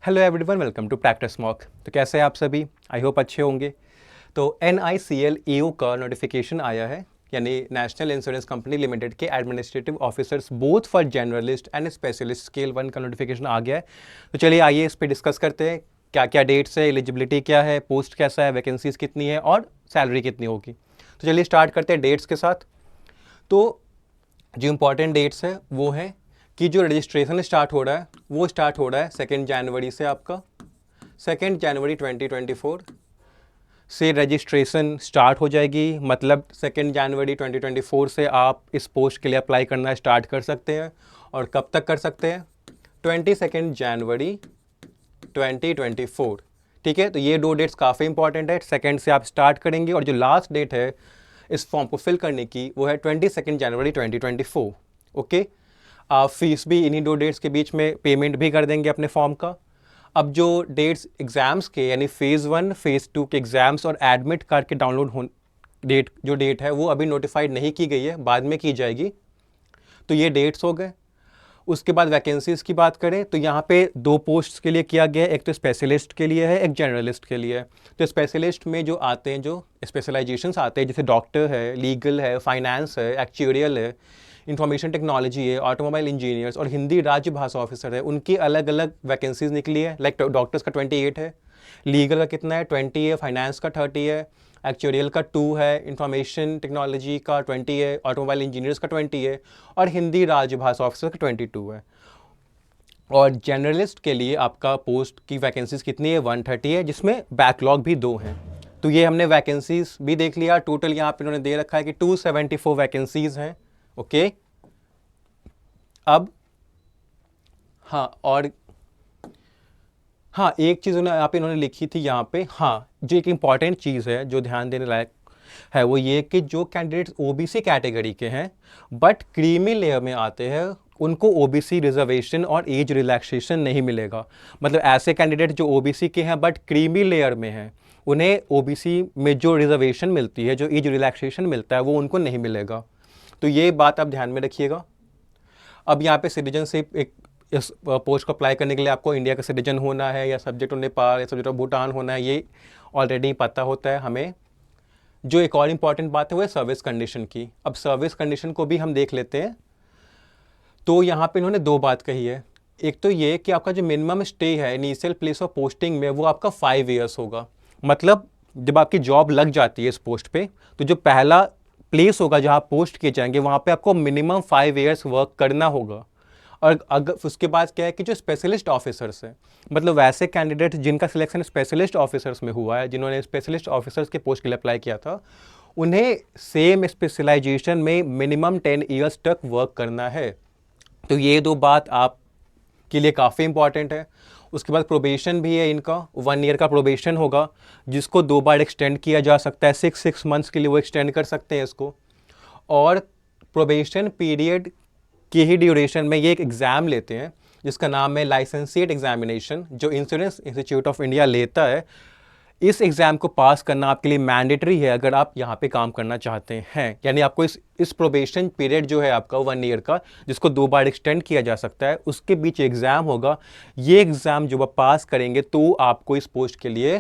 Hello everyone, welcome to practice mock. तो कैसे हैं आप सभी? आई होप अच्छे होंगे। तो NICL EO का नोटिफिकेशन आया है, यानी नेशनल इंश्योरेंस कंपनी लिमिटेड के administrative officers both for generalist and specialist scale 1 का नोटिफिकेशन आ गया है। तो चलिए आइए इस पर डिस्कस करते हैं क्या क्या डेट्स है, एलिजिबिलिटी क्या है, पोस्ट कैसा है, वैकेंसीज कितनी है और सैलरी कितनी होगी। तो चलिए स्टार्ट करते हैं डेट्स के साथ। तो जो इम्पोर्टेंट डेट्स हैं वो हैं कि जो रजिस्ट्रेशन स्टार्ट हो रहा है वो स्टार्ट हो रहा है 2 जनवरी से। आपका 2 जनवरी 2024 से रजिस्ट्रेशन स्टार्ट हो जाएगी। मतलब 2 जनवरी 2024 से आप इस पोस्ट के लिए अप्लाई करना स्टार्ट कर सकते हैं। और कब तक कर सकते हैं? 22 जनवरी 2024। ठीक है, तो ये दो डेट्स काफ़ी इंपॉर्टेंट है। सेकंड से आप स्टार्ट करेंगे और जो लास्ट डेट है इस फॉर्म को फिल करने की वो है 22 जनवरी 2024। ओके, आप फीस भी इन्हीं दो डेट्स के बीच में पेमेंट भी कर देंगे अपने फॉर्म का। अब जो डेट्स एग्ज़ाम्स के यानी फ़ेज़ 1 फ़ेज़ 2 के एग्ज़ाम्स और एडमिट कार्ड के डाउनलोड हो डेट है वो अभी नोटिफाइड नहीं की गई है, बाद में की जाएगी। तो ये डेट्स हो गए। उसके बाद वैकेंसीज़ की बात करें तो यहाँ पे दो पोस्ट्स के लिए किया गया है, एक तो स्पेशलिस्ट के लिए है, एक जनरलिस्ट के लिए है। तो स्पेशलिस्ट में जो आते हैं, जो स्पेशलाइजेशंस आते हैं, जैसे डॉक्टर है, लीगल है, फाइनेंस है, एक्चुरियल है, इंफॉर्मेशन टेक्नोलॉजी है, ऑटोमोबाइल इंजीनियर्स और हिंदी राज्य भाषा ऑफिसर है, उनकी अलग अलग वैकेंसीज निकली है। लाइक डॉक्टर्स का 28 है, लीगल का कितना है 20 है, फाइनेंस का 30 है, एक्चुरियल का 2 है, इंफॉर्मेशन टेक्नोलॉजी का 20 है, ऑटोमोबाइल इंजीनियर्स का 20 है और हिंदी राजभाषा ऑफिसर का 22 है। और जनरलिस्ट के लिए आपका पोस्ट की वैकेंसीज कितनी है? 130 है, जिसमें बैकलॉग भी 2 हैं। तो ये हमने वैकेंसीज भी देख लिया। टोटल यहाँ पे इन्होंने दे रखा है कि 274 वैकेंसीज हैं। ओके, अब हाँ, और हाँ, एक चीज़ उन्होंने यहाँ पे इन्होंने लिखी थी यहाँ पे, हाँ, जो एक इम्पॉर्टेंट चीज़ है जो ध्यान देने लायक है वो ये कि जो कैंडिडेट्स OBC कैटेगरी के हैं बट क्रीमी लेयर में आते हैं उनको OBC रिजर्वेशन और एज रिलैक्सेशन नहीं मिलेगा। मतलब ऐसे कैंडिडेट जो OBC के हैं बट क्रीमी लेयर में हैं उन्हें OBC में जो रिजर्वेशन मिलती है, जो एज रिलैक्सेशन मिलता है, वो उनको नहीं मिलेगा। तो ये बात आप ध्यान में रखिएगा। अब यहाँ पे सिटीजनशिप, एक इस पोस्ट को अप्लाई करने के लिए आपको इंडिया का सिटीजन होना है या सब्जेक्ट ऑफ नेपाल या सब्जेक्ट ऑफ भूटान होना है, ये ऑलरेडी पता होता है हमें। जो एक और इम्पॉर्टेंट बात है वो है सर्विस कंडीशन की। अब सर्विस कंडीशन को भी हम देख लेते हैं। तो यहाँ पे इन्होंने दो बात कही है। एक तो ये कि आपका जो मिनिमम स्टे है इनिशियल प्लेस ऑफ पोस्टिंग में वो आपका 5 ईयर्स होगा। मतलब जब आपकी जॉब लग जाती है इस पोस्ट पे तो जो पहला प्लेस होगा जहाँ पोस्ट किए जाएंगे वहाँ पे आपको मिनिमम 5 ईयर्स वर्क करना होगा। और अगर उसके बाद क्या है कि जो स्पेशलिस्ट ऑफिसर्स हैं, मतलब वैसे कैंडिडेट जिनका सिलेक्शन स्पेशलिस्ट ऑफिसर्स में हुआ है, जिन्होंने स्पेशलिस्ट ऑफिसर्स के पोस्ट के लिए अप्लाई किया था, उन्हें सेम स्पेशलाइजेशन में मिनिमम 10 ईयर्स तक वर्क करना है। तो ये दो बात आपके लिए काफ़ी इंपॉर्टेंट है। उसके बाद प्रोबेशन भी है इनका, 1 ईयर का प्रोबेशन होगा जिसको 2 बार एक्सटेंड किया जा सकता है। 6 मंथ्स के लिए वो एक्सटेंड कर सकते हैं इसको। और प्रोबेशन पीरियड की ही ड्यूरेशन में ये एक एग्ज़ाम लेते हैं जिसका नाम है लाइसेंसिएट एग्जामिनेशन, जो इंश्योरेंस इंस्टीट्यूट ऑफ इंडिया लेता है। इस एग्ज़ाम को पास करना आपके लिए मैंडेटरी है अगर आप यहाँ पे काम करना चाहते हैं। यानी आपको इस प्रोबेशन पीरियड जो है आपका 1 ईयर का, जिसको 2 बार एक्सटेंड किया जा सकता है, उसके बीच एग्ज़ाम होगा। ये एग्ज़ाम जब आप पास करेंगे तो आपको इस पोस्ट के लिए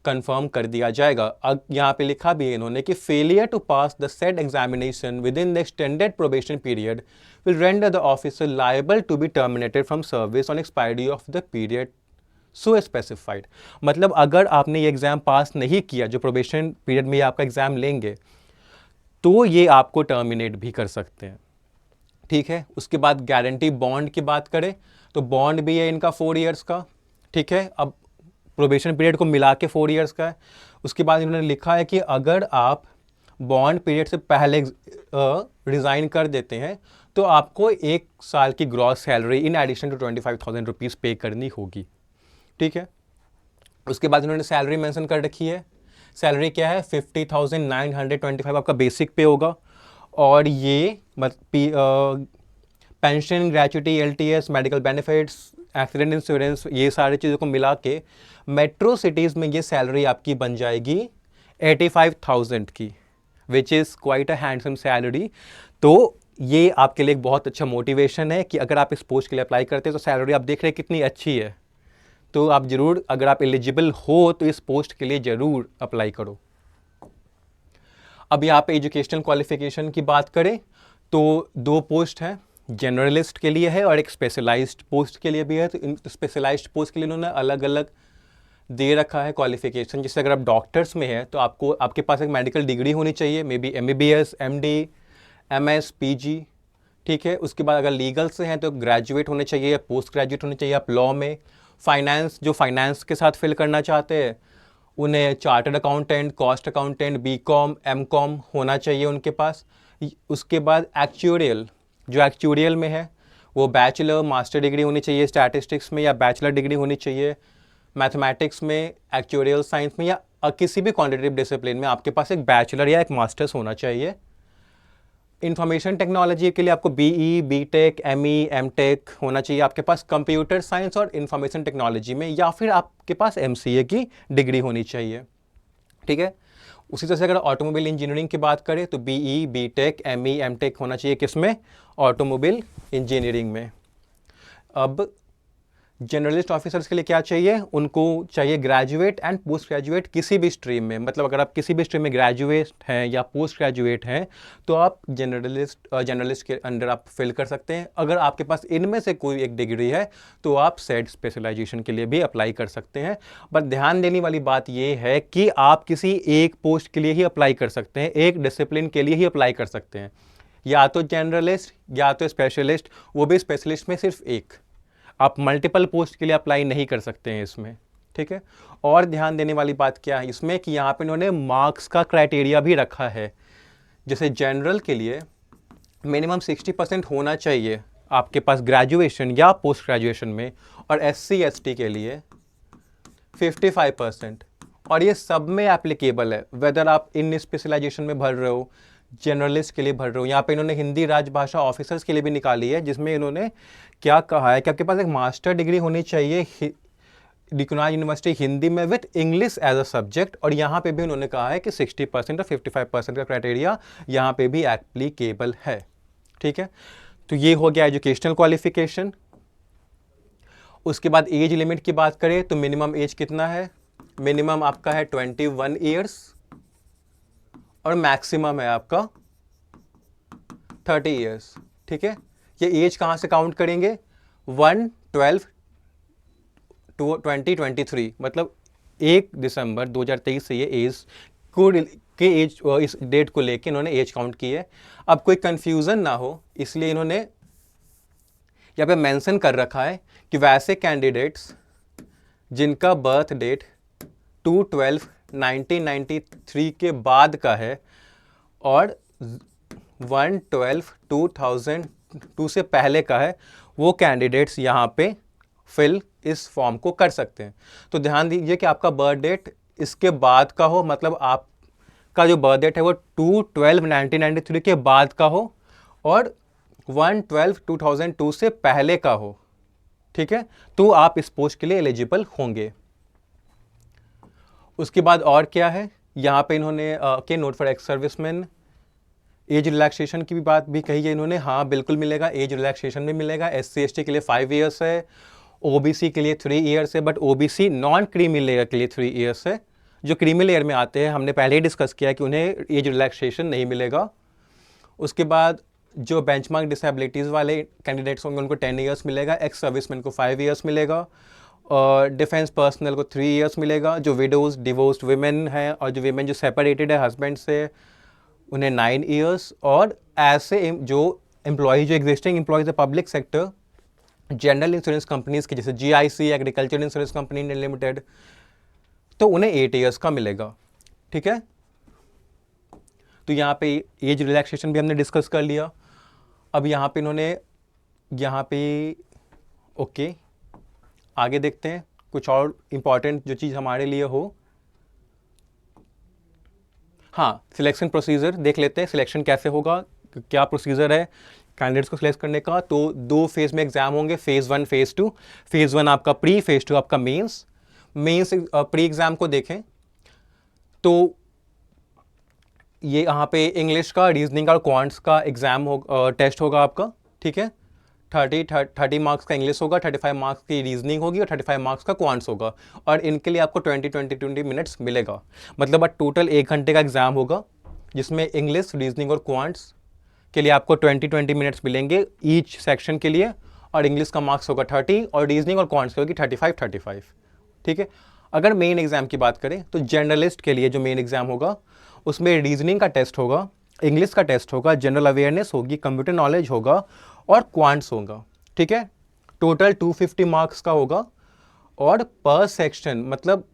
कंफर्म कर दिया जाएगा। अब यहाँ पे लिखा भी है इन्होंने कि failure to pass the said examination within the extended probation period will render the officer liable to be terminated from service on expiry of the period so specified. मतलब अगर आपने ये एग्ज़ाम पास नहीं किया, जो probation period में आपका exam लेंगे, तो ये आपको टर्मिनेट भी कर सकते हैं। ठीक है, उसके बाद गारंटी बॉन्ड की बात करें तो बॉन्ड भी है इनका 4 ईयर्स का। ठीक है, अब प्रोबेशन पीरियड को मिला के 4 ईयर्स का है। उसके बाद इन्होंने लिखा है कि अगर आप बॉन्ड पीरियड से पहले रिज़ाइन कर देते हैं तो आपको 1 साल की gross salary in addition to 25,000 rupees पे करनी होगी। ठीक है, उसके बाद इन्होंने सैलरी मेंशन कर रखी है। सैलरी क्या है? 50,925 आपका बेसिक पे होगा। और ये pension, gratuity, LTS, medical benefits, accident insurance, ये सारी चीज़ों को मिला के मेट्रो सिटीज़ में ये सैलरी आपकी बन जाएगी 85,000 की, which is quite a handsome salary. तो ये आपके लिए एक बहुत अच्छा मोटिवेशन है कि अगर आप इस पोस्ट के लिए अप्लाई करते हैं तो सैलरी आप देख रहे हैं कितनी अच्छी है। तो आप ज़रूर, अगर आप एलिजिबल हो तो इस पोस्ट के लिए ज़रूर अप्लाई करो। अब यहाँ पे एजुकेशनल क्वालिफिकेशन की बात करें तो 2 पोस्ट हैं, जनरलिस्ट के लिए है और एक स्पेशलाइज्ड पोस्ट के लिए भी है। तो इन स्पेशलाइज्ड पोस्ट के लिए उन्होंने अलग अलग दे रखा है क्वालिफिकेशन। जैसे अगर आप डॉक्टर्स में है तो आपको, आपके पास एक मेडिकल डिग्री होनी चाहिए, may be MBBS, MD, MS, PG, ठीक है। उसके बाद अगर लीगल से हैं तो ग्रेजुएट होने चाहिए या पोस्ट ग्रेजुएट होने चाहिए। आप लॉ में, फाइनेंस, जो फाइनेंस के साथ फिल करना चाहते हैं उन्हें chartered accountant, cost accountant, BCom, MCom होना चाहिए उनके पास। उसके बाद एक्चुरियल, जो एक्चुरियल में है वो बैचलर, मास्टर डिग्री होनी चाहिए स्टैटिस्टिक्स में, या बैचलर डिग्री होनी चाहिए मैथमेटिक्स में, एक्चुरियल साइंस में, या किसी भी क्वांटिटेटिव डिसिप्लिन में आपके पास एक बैचलर या एक मास्टर्स होना चाहिए। इंफॉर्मेशन टेक्नोलॉजी के लिए आपको BE, BTech, ME, MTech होना चाहिए आपके पास कंप्यूटर साइंस और इंफॉर्मेशन टेक्नोलॉजी में, या फिर आपके पास MCA की डिग्री होनी चाहिए, ठीक है। उसी तरह से अगर ऑटोमोबाइल इंजीनियरिंग की बात करें तो BE, BTech, ME, MTech होना चाहिए किसमें, ऑटोमोबाइल इंजीनियरिंग में। अब जनरलिस्ट ऑफिसर्स के लिए क्या चाहिए, उनको चाहिए ग्रेजुएट एंड पोस्ट ग्रेजुएट किसी भी स्ट्रीम में। मतलब अगर आप किसी भी स्ट्रीम में ग्रेजुएट हैं या पोस्ट ग्रेजुएट हैं तो आप जनरलिस्ट के अंडर आप फिल कर सकते हैं। अगर आपके पास इनमें से कोई एक डिग्री है तो आप सेड स्पेशलाइजेशन के लिए भी अप्लाई कर सकते हैं। बट ध्यान देने वाली बात यह है कि आप किसी एक पोस्ट के लिए ही अप्लाई कर सकते हैं, एक डिसिप्लिन के लिए ही अप्लाई कर सकते हैं, या तो जनरलिस्ट या तो स्पेशलिस्ट, वो भी स्पेशलिस्ट में सिर्फ एक। आप मल्टीपल पोस्ट के लिए अप्लाई नहीं कर सकते हैं इसमें, ठीक है। और ध्यान देने वाली बात क्या है इसमें कि यहाँ पे इन्होंने मार्क्स का क्राइटेरिया भी रखा है। जैसे जनरल के लिए मिनिमम 60% होना चाहिए आपके पास ग्रेजुएशन या पोस्ट ग्रेजुएशन में, और SC ST के लिए 55%। और ये सब में एप्लीकेबल है, वेदर आप इन स्पेशलाइजेशन में भर रहे हो, जनरलिस्ट के लिए भर रहे हो। यहाँ पे इन्होंने हिंदी राजभाषा ऑफिसर्स के लिए भी निकाली है, जिसमें इन्होंने क्या कहा है कि आपके पास एक मास्टर डिग्री होनी चाहिए रिकॉग्नाइज्ड यूनिवर्सिटी हिंदी में with English as a subject. और यहाँ पे भी उन्होंने कहा है कि 60% और 55% का क्राइटेरिया यहाँ पे भी एप्लीकेबल है, ठीक है। तो ये हो गया एजुकेशनल क्वालिफिकेशन। उसके बाद एज लिमिट की बात करें तो मिनिमम एज कितना है, मिनिमम आपका है 21 ईयर्स और मैक्सिमम है आपका 30 ईयर्स, ठीक है। ये एज कहाँ से काउंट करेंगे, 1/12/2023, मतलब 1 दिसंबर 2023 से ये एज को के एज, इस डेट को लेके इन्होंने एज काउंट की है। अब कोई कंफ्यूजन ना हो इसलिए इन्होंने यहाँ पे मेंशन कर रखा है कि वैसे कैंडिडेट्स जिनका बर्थ डेट 2/12/1993 के बाद का है और 1/12/2002 से पहले का है, वो कैंडिडेट्स यहाँ पे फिल इस फॉर्म को कर सकते हैं। तो ध्यान दीजिए कि आपका बर्थ डेट इसके बाद का हो, मतलब आपका जो बर्थ डेट है वो 2/12/1993 के बाद का हो और 1/12/2002 से पहले का हो, ठीक है। तो आप इस पोस्ट के लिए एलिजिबल होंगे। उसके बाद और क्या है, यहाँ पे इन्होंने के note for ex serviceman age relaxation की भी बात भी कही है इन्होंने। हाँ बिल्कुल मिलेगा, एज रिलैक्सेशन भी मिलेगा। SC ST के लिए 5 ईयर्स है, OBC के लिए 3 ईयर्स है, but OBC non creamy layer के लिए 3 ईयर्स है। जो क्रीमी लेयर में आते हैं हमने पहले ही डिस्कस किया कि उन्हें एज रिलैक्सेशन नहीं मिलेगा। उसके बाद जो बेंचमार्क डिसेबिलिटीज़ वाले कैंडिडेट्स होंगे उनको 10 ईयर्स मिलेगा, एक्स सर्विसमैन को 5 ईयर्स मिलेगा, और डिफेंस पर्सनल को 3 ईयर्स मिलेगा। जो विडोज डिवोर्स्ड वीमेन हैं और जो वीमेन जो सेपरेटेड है हस्बैंड से उन्हें 9 ईयर्स, और ऐसे जो एम्प्लॉय जो एग्जिस्टिंग एम्प्लॉयज़ है public sector general insurance companies की जैसे GIC agriculture insurance company India limited, तो उन्हें 8 ईयर्स का मिलेगा, ठीक है। तो यहाँ पे एज रिलैक्सेशन भी हमने डिस्कस कर लिया। अब यहाँ पे इन्होंने ओके आगे देखते हैं कुछ और इम्पॉर्टेंट जो चीज़ हमारे लिए हो। हाँ, सिलेक्शन प्रोसीजर देख लेते हैं, सिलेक्शन कैसे होगा, क्या प्रोसीजर है कैंडिडेट्स को सिलेक्ट करने का। तो 2 फेज़ में एग्जाम होंगे, फेज़ 1 फेज़ 2। फेज़ 1 आपका प्री, फेज़ 2 आपका मेंस। प्री एग्जाम को देखें तो ये यहाँ पे इंग्लिश का, रीजनिंग का और क्वांट्स का एग्जाम टेस्ट होगा आपका, ठीक है। 30 मार्क्स का इंग्लिश होगा, 35 मार्क्स की रीजनिंग होगी और 35 मार्क्स का क्वांट्स होगा। और इनके लिए आपको 20 मिनट्स मिलेगा। मतलब टोटल 1 घंटे का एग्जाम होगा, जिसमें इंग्लिश, रीजनिंग और क्वांट्स के लिए आपको 20 मिनट्स मिलेंगे ईच सेक्शन के लिए। और इंग्लिश का मार्क्स होगा 30 और रीजनिंग और क्वांट्स होगी 35। ठीक है। अगर मेन एग्जाम की बात करें तो जर्नलिस्ट के लिए जो मेन एग्जाम होगा उसमें रीजनिंग का टेस्ट होगा, इंग्लिश का टेस्ट होगा, जनरल अवेयरनेस होगी, कंप्यूटर नॉलेज होगा और क्वांट्स होगा। ठीक है। टोटल 250 मार्क्स का होगा। और पर सेक्शन मतलब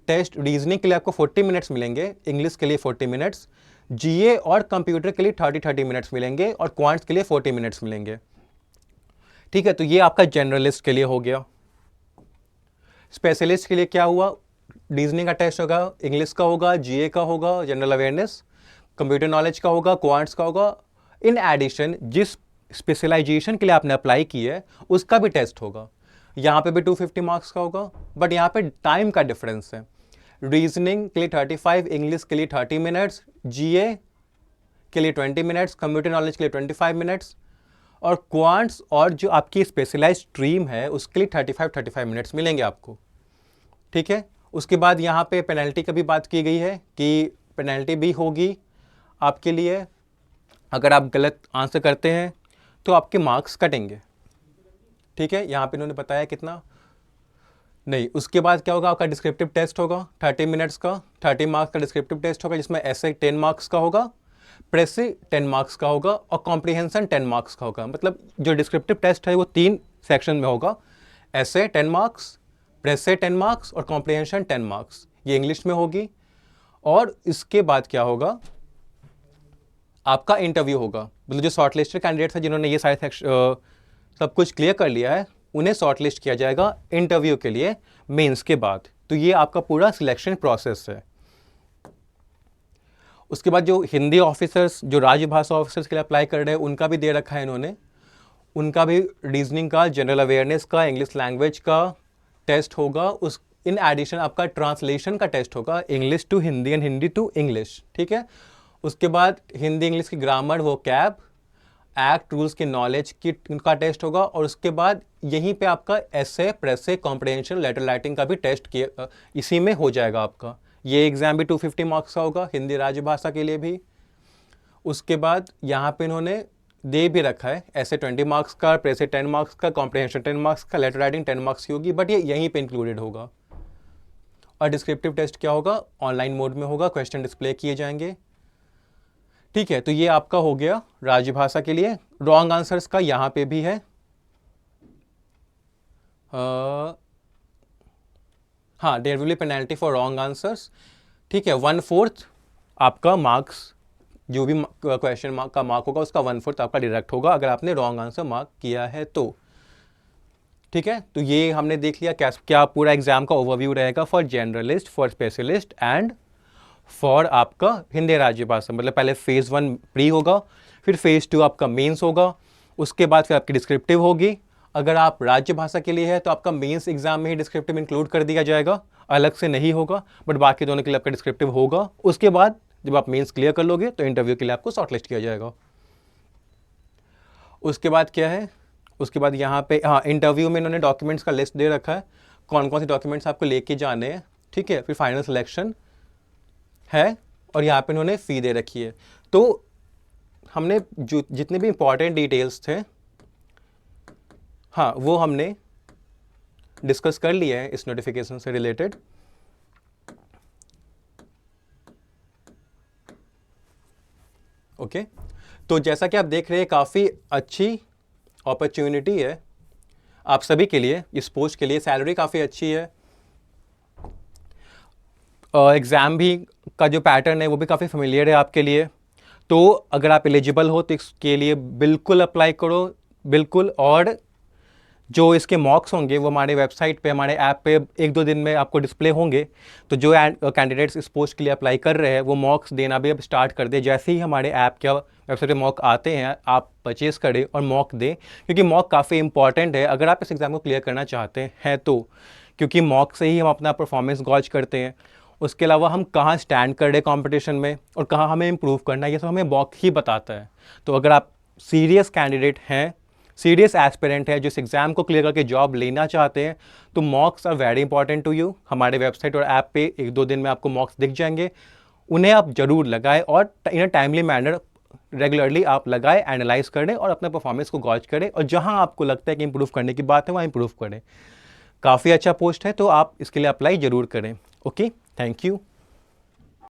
टेस्ट रीजनिंग के लिए आपको 40 मिनट्स मिलेंगे, इंग्लिश के लिए 40 मिनट्स, जीए और कंप्यूटर के लिए 30 मिनट्स मिलेंगे और क्वांट्स के लिए 40 मिनट्स मिलेंगे। ठीक है। तो ये आपका जनरलिस्ट के लिए हो गया। स्पेशलिस्ट के लिए क्या हुआ? रीजनिंग का टेस्ट होगा, इंग्लिश का होगा, जीए का होगा, जनरल अवेयरनेस, कंप्यूटर नॉलेज का होगा, क्वांट्स का होगा। इन एडिशन जिस स्पेशलाइजेशन के लिए आपने अप्लाई की है उसका भी टेस्ट होगा। यहाँ पे भी 250 मार्क्स का होगा, बट यहाँ पे टाइम का डिफरेंस है। रीजनिंग के लिए 35, इंग्लिश के लिए 30 मिनट्स, जीए के लिए 20 मिनट्स, कंप्यूटर नॉलेज के लिए 25 मिनट्स और क्वांट्स और जो आपकी स्पेशलाइज्ड स्ट्रीम है उसके लिए 35 मिनट्स मिलेंगे आपको। ठीक है। उसके बाद यहाँ पे पेनल्टी का भी बात की गई है कि पेनल्टी भी होगी आपके लिए। अगर आप गलत आंसर करते हैं तो आपके मार्क्स कटेंगे। ठीक है। यहाँ पे इन्होंने बताया कितना नहीं। उसके बाद क्या होगा? आपका डिस्क्रिप्टिव टेस्ट होगा 30 मिनट्स का, 30 मार्क्स का डिस्क्रिप्टिव टेस्ट होगा, जिसमें ऐसे 10 मार्क्स का होगा, प्रेसी 10 मार्क्स का होगा और कॉम्प्रिहेंशन 10 मार्क्स का होगा। मतलब जो डिस्क्रिप्टिव टेस्ट है वो 3 सेक्शन में होगा, ऐसे 10 मार्क्स, प्रेसे 10 मार्क्स और कॉम्प्रिहेंशन 10 मार्क्स। ये इंग्लिश में होगी। और इसके बाद क्या होगा? आपका इंटरव्यू होगा। मतलब जो शॉर्टलिस्टेड कैंडिडेट्स हैं जिन्होंने ये सारे सब कुछ क्लियर कर लिया है, उन्हें शॉर्टलिस्ट किया जाएगा इंटरव्यू के लिए मेंस के बाद। तो ये आपका पूरा सिलेक्शन प्रोसेस है। उसके बाद जो हिंदी ऑफिसर्स, जो राजभाषा ऑफिसर्स के लिए अप्लाई कर रहे हैं, उनका भी दे रखा है इन्होंने। उनका भी रीजनिंग का, जनरल अवेयरनेस का, इंग्लिश लैंग्वेज का टेस्ट होगा। उस इन एडिशन आपका ट्रांसलेशन का टेस्ट होगा, English to Hindi and Hindi to English. ठीक है। उसके बाद हिंदी इंग्लिश की ग्रामर, वो कैब, एक्ट, रूल्स की नॉलेज की का टेस्ट होगा। और उसके बाद यहीं पे आपका एसे, प्रेसे, कॉम्प्रिहेंशन, लेटर राइटिंग का भी टेस्ट किया इसी में हो जाएगा आपका। ये एग्जाम भी 250 मार्क्स का होगा, हिंदी राजभाषा के लिए भी। उसके बाद यहाँ पे इन्होंने दे भी रखा है ऐसे 20 मार्क्स का, प्रेसे 10 मार्क्स का, कॉम्प्रिहेंशन 10 मार्क्स का, लेटर राइटिंग 10 मार्क्स की होगी, बट ये यहीं पे इंक्लूडेड होगा। और डिस्क्रिप्टिव टेस्ट क्या होगा? ऑनलाइन मोड में होगा, क्वेश्चन डिस्प्ले किए जाएंगे। ठीक है। तो ये आपका हो गया राजभाषा के लिए। रॉन्ग आंसर्स का यहाँ पे भी है। हाँ, there will be penalty for wrong answers. ठीक है। 1/4 आपका मार्क्स, जो भी क्वेश्चन मार्क का मार्क होगा उसका 1/4 आपका डिडक्ट होगा अगर आपने रॉन्ग आंसर मार्क किया है तो। ठीक है। तो ये हमने देख लिया क्या पूरा एग्जाम का ओवरव्यू रहेगा for generalist, for specialist and for आपका हिंदी राजभाषा। मतलब पहले फेज़ 1 प्री होगा, फिर फेज़ 2 आपका मेंस होगा, उसके बाद फिर आपकी डिस्क्रिप्टिव होगी। अगर आप राज्यभाषा के लिए है तो आपका मेंस एग्जाम में ही डिस्क्रिप्टिव इंक्लूड कर दिया जाएगा, अलग से नहीं होगा, बट बाकी दोनों के लिए आपका डिस्क्रिप्टिव होगा। उसके बाद जब आप मेंस क्लियर कर लोगे तो इंटरव्यू के लिए आपको शॉर्टलिस्ट किया जाएगा। उसके बाद क्या है? उसके बाद यहाँ पे हाँ, इंटरव्यू में इन्होंने डॉक्यूमेंट्स का लिस्ट दे रखा है, कौन कौन से डॉक्यूमेंट्स आपको लेके जाने हैं। ठीक है। फिर फाइनल सिलेक्शन है और यहाँ पे इन्होंने फ़ी दे रखी है। तो हमने जो जितने भी इंपॉर्टेंट डिटेल्स थे, हाँ, वो हमने डिस्कस कर लिया है इस नोटिफिकेशन से रिलेटेड। ओके। तो जैसा कि आप देख रहे हैं, काफ़ी अच्छी अपॉर्चुनिटी है आप सभी के लिए, इस पोस्ट के लिए। सैलरी काफ़ी अच्छी है, एग्ज़ाम भी का जो पैटर्न है वो भी काफ़ी फेमिलियर है आपके लिए। तो अगर आप एलिजिबल हो तो इसके लिए बिल्कुल अप्लाई करो, बिल्कुल। और जो इसके मॉक्स होंगे वो हमारे वेबसाइट पे, हमारे ऐप पे 1-2 दिन में आपको डिस्प्ले होंगे। तो जो कैंडिडेट्स इस पोस्ट के लिए अप्लाई कर रहे हैं वो मॉक्स देना भी अब स्टार्ट कर दे। जैसे ही हमारे ऐप या वेबसाइट पे मॉक आते हैं आप परचेज़ करें और मॉक दें, क्योंकि मॉक काफ़ी इंपॉर्टेंट है अगर आप इस एग्ज़ाम को क्लियर करना चाहते हैं तो। क्योंकि मॉक से ही हम अपना परफॉर्मेंस गॉज करते हैं। उसके अलावा हम कहाँ स्टैंड कर रहे हैं कॉम्पिटिशन में और कहाँ हमें इम्प्रूव करना है, ये सब हमें मॉक ही बताता है। तो अगर आप सीरियस कैंडिडेट हैं सीरियस एस्पिरेंट है जो इस एग्ज़ाम को क्लियर करके जॉब लेना चाहते हैं, तो mocks are very important to you. हमारे वेबसाइट और ऐप पे 1-2 दिन में आपको मॉक्स दिख जाएंगे, उन्हें आप ज़रूर लगाएं और इन अ टाइमली मैनर रेगुलरली आप लगाएं, एनालाइज करें और अपने परफॉर्मेंस को गॉज करें, और जहां आपको लगता है कि इंप्रूव करने की बात है वहाँ इंप्रूव करें। काफ़ी अच्छा पोस्ट है, तो आप इसके लिए अप्लाई ज़रूर करें। Okay, thank you.